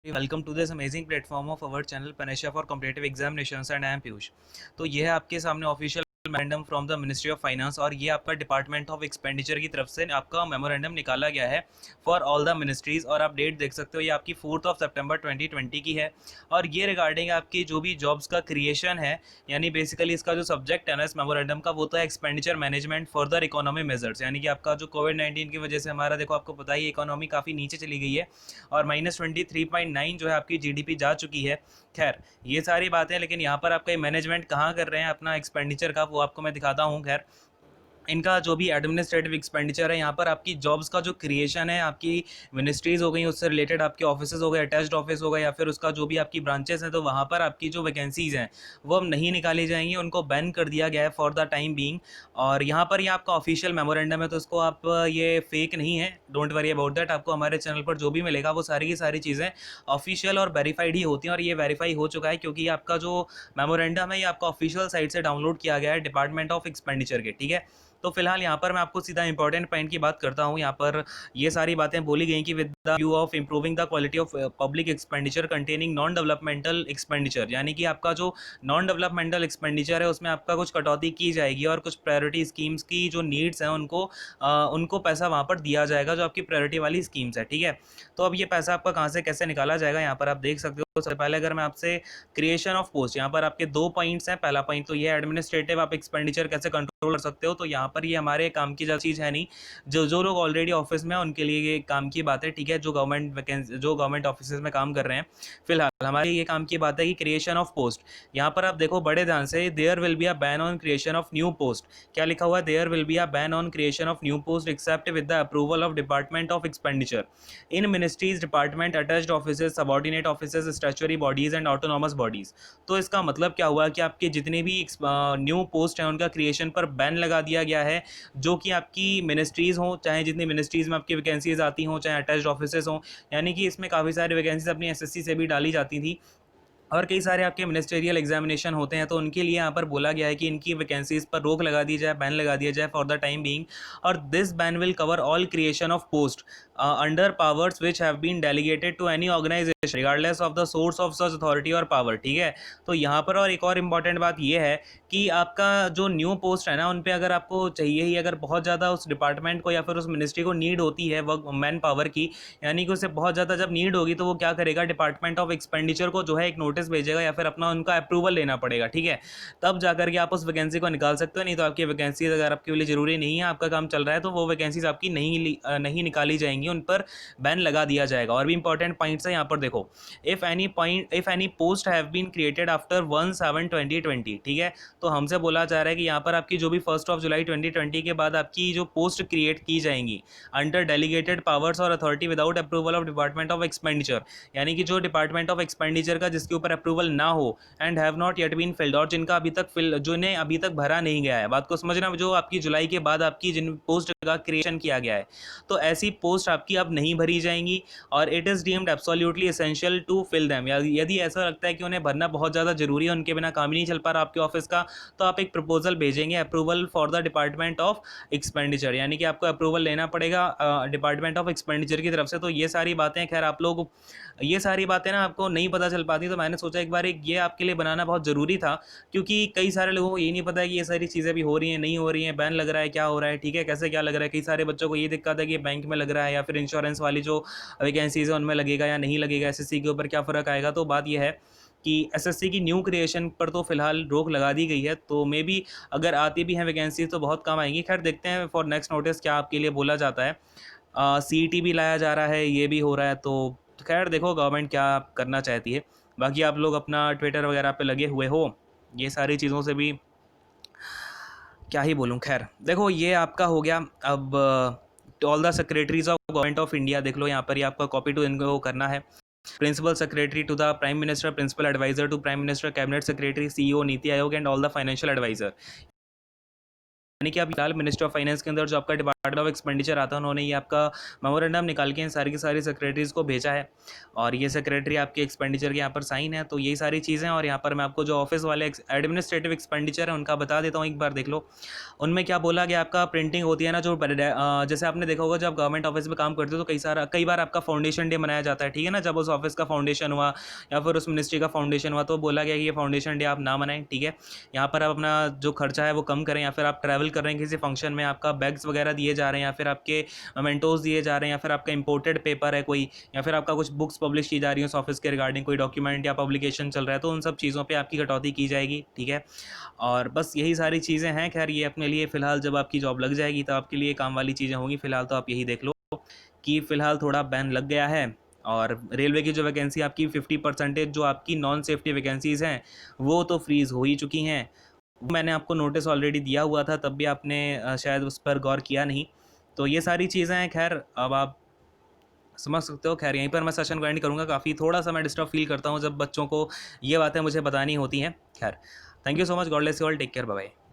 Welcome to this amazing platform of our channel Panacea for competitive examinations and I am Piyush. तो ये है आपके सामने official memorandum from the ministry of finance और ये आपका डिपार्टमेंट ऑफ एक्सपेंडिचर की तरफ से आपका मेमोरेंडम निकाला गया है फॉर ऑल द मिनिस्ट्रीज। और आप डेट देख सकते हो, ये आपकी 4 सितंबर 2020 की है। और ये रिगार्डिंग आपकी जो भी जॉब्स का क्रिएशन है, यानी बेसिकली इसका जो सब्जेक्ट है ना इस मेमोरेंडम का, वो तो है expenditure management further economy measures. यानी कि आपका जो कोविड-19 की वजह से हमारा, देखो आपको पता ही, इकोनॉमी काफ़ी नीचे चली गई है और -23.9 जो है आपकी जीडीपी जा चुकी है। खैर, ये सारी बातें, लेकिन यहाँ पर आपका मैनेजमेंट कहाँ कर रहे हैं अपना एक्सपेंडिचर का, वो आपको मैं दिखाता हूँ। खैर, इनका जो भी एडमिनिस्ट्रेटिव एक्सपेंडिचर है, यहाँ पर आपकी जॉब्स का जो क्रिएशन है, आपकी मिनिस्ट्रीज़ हो गई, उससे रिलेटेड आपके ऑफिसेज हो गए, अटैच्ड ऑफिस हो गए, या फिर उसका जो भी आपकी ब्रांचेस हैं, तो वहाँ पर आपकी जो वैकेंसीज़ हैं वो अब नहीं निकाली जाएंगी, उनको बैन कर दिया गया है फॉर द टाइम बीइंग। और यहाँ पर ये आपका ऑफिशियल मेमोरेंडम है, तो इसको आप, ये फेक नहीं है, डोंट वरी अबाउट दैट। आपको हमारे चैनल पर जो भी मिलेगा वो सारी की सारी चीज़ें ऑफिशियल और वेरीफाइड ही होती हैं, और ये वेरीफाई हो चुका है क्योंकि आपका जो मेमोरेंडम है ये आपका ऑफिशियल साइट से डाउनलोड किया गया है डिपार्टमेंट ऑफ एक्सपेंडिचर के। ठीक है, तो फिलहाल यहाँ पर मैं आपको सीधा इंपॉर्टेंट पॉइंट की बात करता हूँ। यहाँ पर ये सारी बातें बोली गई कि with the view of improving the quality of public expenditure containing non developmental expenditure, यानी कि आपका जो नॉन डेवलपमेंटल एक्सपेंडिचर है उसमें आपका कुछ कटौती की जाएगी और कुछ प्रायोरिटी स्कीम्स की जो नीड्स हैं उनको पैसा वहाँ पर दिया जाएगा, जो आपकी प्रायोरिटी वाली स्कीम्स है। ठीक है, तो अब ये पैसा आपका कहाँ से कैसे निकाला जाएगा, यहाँ पर आप देख सकते हो। सबसे पहले अगर मैं आपसे क्रिएशन ऑफ पोस्ट, यहाँ पर आपके 2 पॉइंट्स हैं। पहला पॉइंट तो ये एडमिनिस्ट्रेटिव आप एक्सपेंडिचर कैसे कंट्रोल कर सकते हो, तो यहाँ पर ये हमारे काम की चीज़ है नहीं। जो जो लोग ऑलरेडी ऑफिस में हैं उनके लिए ये काम की बात है। ठीक है, जो गवर्नमेंट ऑफिस में काम कर रहे हैं, फिलहाल हमारी ये काम की बात है कि क्रिएशन ऑफ पोस्ट। यहाँ पर आप देखो बड़े ध्यान से, there will be a ban on creation of new post. क्या लिखा हुआ है? There will be a ban on creation of new post except with the approval of department of expenditure in ministries, department, attached offices, subordinate offices, statutory bodies and autonomous bodies. तो इसका मतलब क्या हुआ कि आपके जितने भी न्यू पोस्ट हैं उनका क्रिएशन पर बैन लगा दिया गया है, जो कि आपकी मिनिस्ट्रीज़ हों, चाहे जितनी मिनिस्ट्रीज़ में आपकी वैकेंसीज आती हों, चाहे अटैच्ड ऑफिसेज हों। यानी कि इसमें काफ़ी सारी वैकेंसीज अपनी एसएससी से भी डाली जाती थी और कई सारे आपके मिनिस्टेरियल एग्जामिनेशन होते हैं, तो उनके लिए यहाँ पर बोला गया है कि इनकी वैकेंसीज पर रोक लगा दी जाए, बैन लगा दिया जाए फॉर द टाइम बीइंग। और this ban will cover all creation of post under powers which have been delegated to any organisation regardless of the source of such authority और पावर। ठीक है, तो यहाँ पर और एक और इम्पॉर्टेंट बात यह है कि आपका जो न्यू पोस्ट है ना, उन पर अगर आपको चाहिए ही, अगर बहुत ज़्यादा उस डिपार्टमेंट को या फिर उस मिनिस्ट्री को नीड होती है वर्क मैन पावर की, यानी कि उसे बहुत ज़्यादा जब नीड होगी, तो वो क्या करेगा, डिपार्टमेंट ऑफ एक्सपेंडिचर को जो है एक नोटिस भेजेगा या फिर अपना उनका अप्रूवल लेना पड़ेगा। ठीक है, तब जाकर के आप उस वैकेंसी को निकाल सकते हो। नहीं तो आपकी वैकेंसीज अगर आपके लिए ज़रूरी नहीं है, आपका काम चल रहा है, तो वो वैकेंसीज आपकी नहीं निकाली जाएंगी, उन पर बैन लगा दिया जाएगा। और भी इंपॉर्टेंट पॉइंट्स है यहाँ पर देखो, if any post have been created after 1/7/2020। ठीक है, तो हमसे बोला जा रहा है कि यहाँ पर आपकी जो भी 1 जुलाई 2020 के बाद आपकी जो पोस्ट क्रिएट की जाएंगी अंडर डेलीगेटेड पावर्स और authority without approval of department of expenditure, यानी कि जो डिपार्टमेंट ऑफ एक्सपेंडिचर का जिसके ऊपर अप्रूवल ना हो and have not yet been filled, और जिनका अभी तक जिन्हें अभी तक भरा नहीं गया है। बात को समझना, जो आपकी जुलाई के बाद आपकी जिन पोस्ट का क्रिएशन किया गया है, तो ऐसी पोस्ट आपकी अब नहीं भरी जाएंगी और it is deemed absolutely essential to fill them. यदि ऐसा लगता है कि उन्हें भरना बहुत ज़्यादा जरूरी है, उनके बिना काम ही नहीं चल पा रहा आपके ऑफिस का, तो आप एक प्रपोजल भेजेंगे, approval for the department of expenditure, यानी कि आपको अप्रूवल लेना पड़ेगा डिपार्टमेंट ऑफ एक्सपेंडिचर की तरफ से। तो ये सारी बातें, खैर आप लोग ये सारी बातें ना आपको नहीं पता चल पाती, तो मैंने सोचा एक बार ये आपके लिए बनाना बहुत ज़रूरी था, क्योंकि कई सारे लोगों को ये नहीं पता है कि ये सारी चीज़ें भी हो रही हैं, नहीं हो रही हैं, बैन लग रहा है, क्या हो रहा है। ठीक है, कैसे क्या लग रहा है। कई सारे बच्चों को ये दिक्कत है कि बैंक में लग रहा है या फिर इंश्योरेंस वाली जो वैकेंसीज़ है उनमें लगेगा या नहीं लगेगा, एसएससी के ऊपर क्या फ़र्क आएगा। तो बात यह है कि एसएससी की न्यू क्रिएशन पर तो फिलहाल रोक लगा दी गई है, तो मे बी अगर आती भी हैं वैकेंसीज तो बहुत कम आएंगी। खैर, देखते हैं फॉर नेक्स्ट नोटिस क्या आपके लिए बोला जाता है। सीईटी भी लाया जा रहा है, ये भी हो रहा है, तो खैर देखो गवर्नमेंट क्या करना चाहती है। बाकी आप लोग अपना ट्विटर वगैरह पे लगे हुए हो, ये सारी चीज़ों से भी क्या ही बोलूँ। खैर देखो, ये आपका हो गया। अब all the secretaries of government of India देख लो, यहाँ पर ही आपका कॉपी टू इनको करना है। Principal secretary to the prime minister, principal adviser to prime minister, cabinet secretary, CEO, NITI Aayog and all the financial adviser. यानी कि आप फिलहाल मिनिस्टर ऑफ फाइनेंस के अंदर जो आपका डिपार्टमेंट ऑफ एक्सपेंडिचर आता है, उन्होंने ये आपका मेमोरेंडम निकाल के इन सारी की सारी सेक्रेटरीज़ को भेजा है और ये सेक्रेटरी आपके एक्सपेंडिचर के यहाँ पर साइन है। तो यही सारी चीज़ें, और यहाँ पर मैं आपको जो ऑफिस वाले एडमिनिस्ट्रेटिव एक्सपेंडिचर है उनका बता देता हूँ, एक बार देख लो। उनमें क्या बोला कि आपका प्रिंटिंग होती है ना, जो जैसे आपने देखा होगा जब गवर्नमेंट ऑफिस में काम करते हो तो कई बार आपका फाउंडेशन डे मनाया जाता है, ठीक है ना। जब उस ऑफिस का फाउंडेशन हुआ या फिर उस मिनिस्ट्री का फाउंडेशन हुआ तो बोला गया कि ये फाउंडेशन डे आप ना मनाएं, ठीक है। यहाँ पर आप अपना जो खर्चा है वो कम करें, या फिर आप ट्रैवल कर रहे हैं किसी फंक्शन में, आपका बैग्स वगैरह दिए जा रहे हैं, या फिर आपके मेंटोज दिए जा रहे हैं, या फिर आपका इंपोर्टेड पेपर है कोई, या फिर आपका कुछ बुक्स पब्लिश की जा रही है उस ऑफिस के रिगार्डिंग, कोई डॉक्यूमेंट या पब्लिकेशन चल रहा है, तो उन सब चीज़ों पे आपकी कटौती की जाएगी, ठीक है। और बस यही सारी चीज़ें हैं। खैर ये अपने लिए फ़िलहाल जब आपकी जॉब लग जाएगी तो आपके लिए काम वाली चीज़ें होंगी। फ़िलहाल तो आप यही देख लो कि फ़िलहाल थोड़ा बैन लग गया है, और रेलवे की जो वैकेंसी आपकी 50% जो आपकी नॉन सेफ्टी वैकेंसीज़ हैं वो तो फ्रीज़ हो ही चुकी हैं। वो मैंने आपको नोटिस ऑलरेडी दिया हुआ था, तब भी आपने शायद उस पर गौर किया नहीं। तो ये सारी चीज़ें हैं। खैर अब आप समझ सकते हो। खैर यहीं पर मैं सेशन को एंड करूँगा। काफ़ी थोड़ा सा मैं डिस्टर्ब फील करता हूँ जब बच्चों को ये बातें मुझे बतानी होती हैं। खैर thank you so much, God bless you all, take care, bye bye.